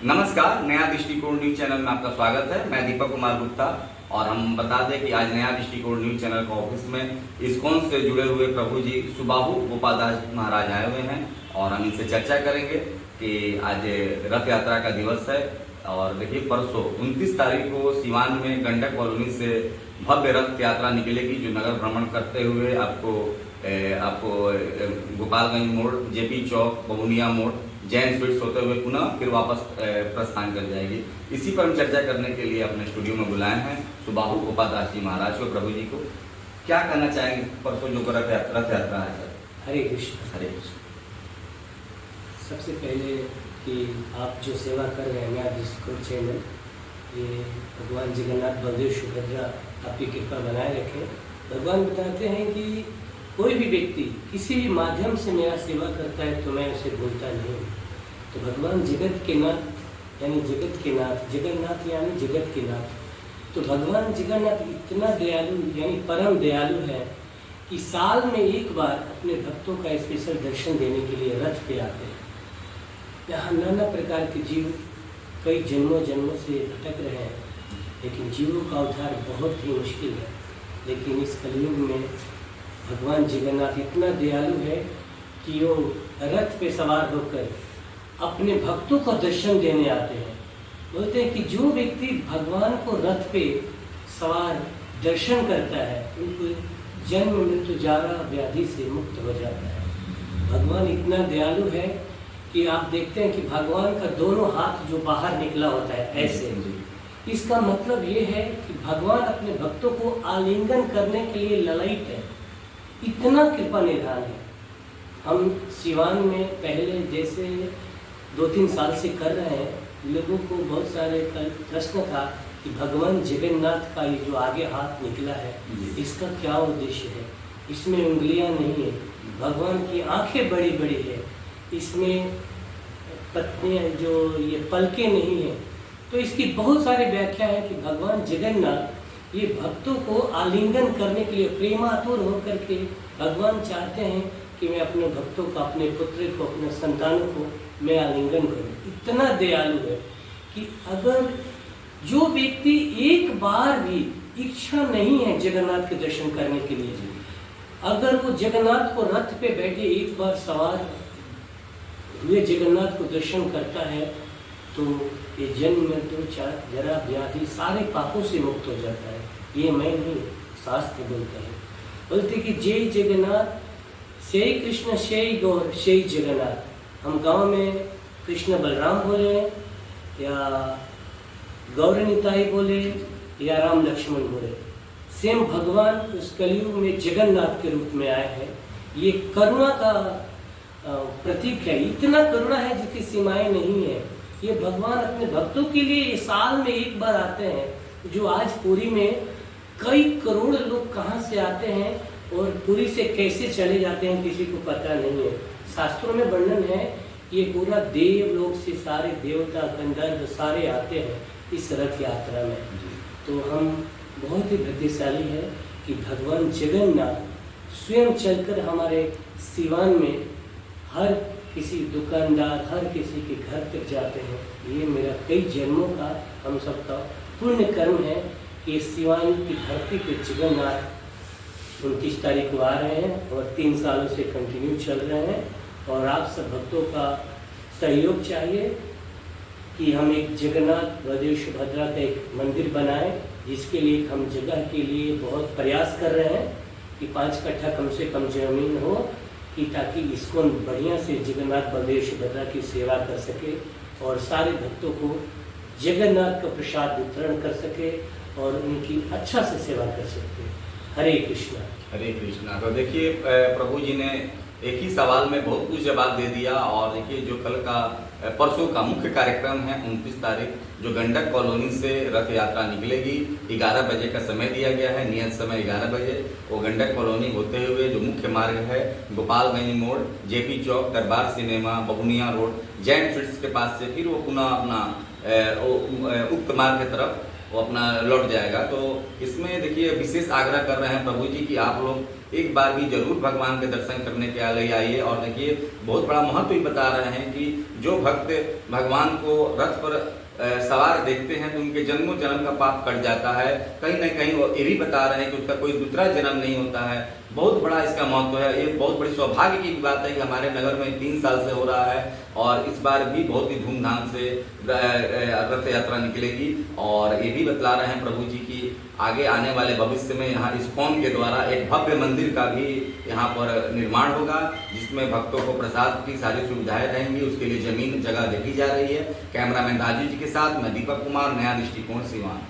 नमस्कार, नया दृष्टिकोण न्यूज चैनल में आपका स्वागत है। मैं दीपक कुमार गुप्ता और हम बता दें कि आज नया दृष्टिकोण न्यूज चैनल का ऑफिस में इस्कॉन से जुड़े हुए प्रभु जी सुबाहु गोपालदास महाराज आए हुए हैं और हम इनसे चर्चा करेंगे कि आज रथ यात्रा का दिवस है। और देखिए, परसों 29 तारीख को सिवान में गंडक कॉलोनी से भव्य रथ यात्रा निकलेगी, जो नगर भ्रमण करते हुए आपको गोपालगंज मोड़, जेपी चौक, बबुनिया मोड़, जैन स्वीट्स होते हुए पुनः फिर वापस प्रस्थान कर जाएगी। इसी पर हम चर्चा करने के लिए अपने स्टूडियो में बुलाए हैं सुबाहु गोपालदास जी महाराज को, प्रभु जी को। क्या कहना चाहेंगे परसों जो रथ यात्रा है सर? हरे कृष्ण। हरे कृष्ण। सबसे पहले कि आप जो सेवा कर रहे हैं नया दृष्टिकोण चैनल, ये भगवान जगन्नाथ बलदेव सुभद्रा आपकी कृपा बनाए रखें। भगवान बताते हैं कि कोई भी व्यक्ति किसी भी माध्यम से मेरा सेवा करता है तो मैं उसे भूलता नहीं। तो भगवान जगत के नाथ यानी जगत के नाथ, जगन्नाथ यानी जगत के नाथ, तो भगवान जगन्नाथ इतना दयालु यानी परम दयालु है कि साल में एक बार अपने भक्तों का स्पेशल दर्शन देने के लिए रथ पे आते हैं। यहाँ नाना प्रकार के जीव कई जन्मों से भटक रहे हैं, लेकिन जीवों का उद्धार बहुत ही मुश्किल है। लेकिन इस कलयुग में भगवान जगन्नाथ इतना दयालु है कि वो रथ पे सवार होकर अपने भक्तों को दर्शन देने आते हैं। बोलते हैं कि जो व्यक्ति भगवान को रथ पे सवार दर्शन करता है उनको जन्म मृत्यु जारा व्याधि से मुक्त हो जाता है। भगवान इतना दयालु है कि आप देखते हैं कि भगवान का दोनों हाथ जो बाहर निकला होता है ऐसे, इसका मतलब ये है कि भगवान अपने भक्तों को आलिंगन करने के लिए ललायित है। इतना कृपा निधान है। हम सिवान में पहले जैसे 2-3 साल से कर रहे हैं, लोगों को बहुत सारे प्रश्न था कि भगवान जगन्नाथ का ये जो आगे हाथ निकला है इसका क्या उद्देश्य है। इसमें उंगलियां नहीं है, भगवान की आंखें बड़ी बड़ी है, इसमें पत्नियां जो ये पलके नहीं है। तो इसकी बहुत सारी व्याख्या है कि भगवान जगन्नाथ ये भक्तों को आलिंगन करने के लिए प्रेमातुर होकर के भगवान चाहते हैं कि मैं अपने भक्तों को, अपने पुत्र को, अपने संतानों को मैं आलिंगन करूं। इतना दयालु है कि अगर जो व्यक्ति एक बार भी इच्छा नहीं है जगन्नाथ के दर्शन करने के लिए, अगर वो जगन्नाथ को रथ पे बैठे एक बार सवार हुए जगन्नाथ को दर्शन करता है तो ये जन्म मृत्यु जरा व्याधि सारे पापों से मुक्त हो जाता है। ये मैं नहीं, शास्त्र बोलता है। बोलते कि जय जगन्नाथ, जय कृष्ण, जय गौर, जय जगन्नाथ। हम गांव में कृष्ण बलराम बोले या गौर निताई बोले या राम लक्ष्मण बोले, सेम भगवान उस कलयुग में जगन्नाथ के रूप में आए हैं। ये करुणा का प्रतीक है। इतना करुणा है जिसकी सीमाएं नहीं है। ये भगवान अपने भक्तों के लिए साल में एक बार आते हैं। जो आज पुरी में कई करोड़ लोग कहाँ से आते हैं और पुरी से कैसे चले जाते हैं किसी को पता नहीं है। शास्त्रों में वर्णन है ये पूरा देवलोक से सारे देवता गंधर्व सारे आते हैं इस रथ यात्रा में। तो हम बहुत ही भाग्यशाली है कि भगवान जगन्नाथ स्वयं चलकर हमारे सिवान में हर किसी दुकानदार, हर किसी के घर तक जाते हैं। ये मेरा कई जन्मों का, हम सबका पुण्य कर्म है कि सिवान की धरती पे जगन्नाथ 29 तारीख को आ रहे हैं और 3 सालों से कंटिन्यू चल रहे हैं। और आप सब भक्तों का सहयोग चाहिए कि हम एक जगन्नाथ बलदेव सुभद्रा का एक मंदिर बनाएं, जिसके लिए हम जगह के लिए बहुत प्रयास कर रहे हैं कि 5 कट्ठा कम से कम जमीन हो कि ताकि इसको बढ़िया से जगन्नाथ बलदेव सुभद्रा की सेवा कर सके और सारे भक्तों को जगन्नाथ का प्रसाद वितरण कर सके और उनकी अच्छा से सेवा कर सके। हरे कृष्णा। हरे कृष्णा। तो देखिए, प्रभु जी ने एक ही सवाल में बहुत कुछ जवाब दे दिया। और देखिए, जो कल का परसों का मुख्य कार्यक्रम है 29 तारीख, जो गंडक कॉलोनी से रथ यात्रा निकलेगी, 11 बजे का समय दिया गया है, नियत समय 11 बजे। वो गंडक कॉलोनी होते हुए जो मुख्य मार्ग है गोपालगंज मोड़, जेपी चौक, दरबार सिनेमा, बबुनिया रोड, जैन स्वीट्स के पास से फिर वो पुनः अपना उक्त मार्ग की तरफ वो अपना लौट जाएगा। तो इसमें देखिए, विशेष आग्रह कर रहे हैं प्रभु जी कि आप लोग एक बार भी जरूर भगवान के दर्शन करने के लिए आइए। और देखिए बहुत बड़ा महत्व ही बता रहे हैं कि जो भक्त भगवान को रथ पर सवार देखते हैं तो उनके जन्मों जन्म का पाप कट जाता है। कहीं ना कहीं वो ये भी बता रहे हैं कि उसका कोई दूसरा जन्म नहीं होता है। बहुत बड़ा इसका महत्व है। ये बहुत बड़ी सौभाग्य की बात है कि हमारे नगर में 3 साल से हो रहा है और इस बार भी बहुत ही धूमधाम से रथ यात्रा निकलेगी। और ये भी बतला रहे हैं प्रभु जी की आगे आने वाले भविष्य में यहाँ इस्कॉन के द्वारा एक भव्य मंदिर का भी यहाँ पर निर्माण होगा, जिसमें भक्तों को प्रसाद की सारी सुविधाएं रहेंगी। उसके लिए जमीन जगह देखी जा रही है। कैमरामैन राजू जी के साथ मैं दीपक कुमार, नया दृष्टिकोण, सिवान।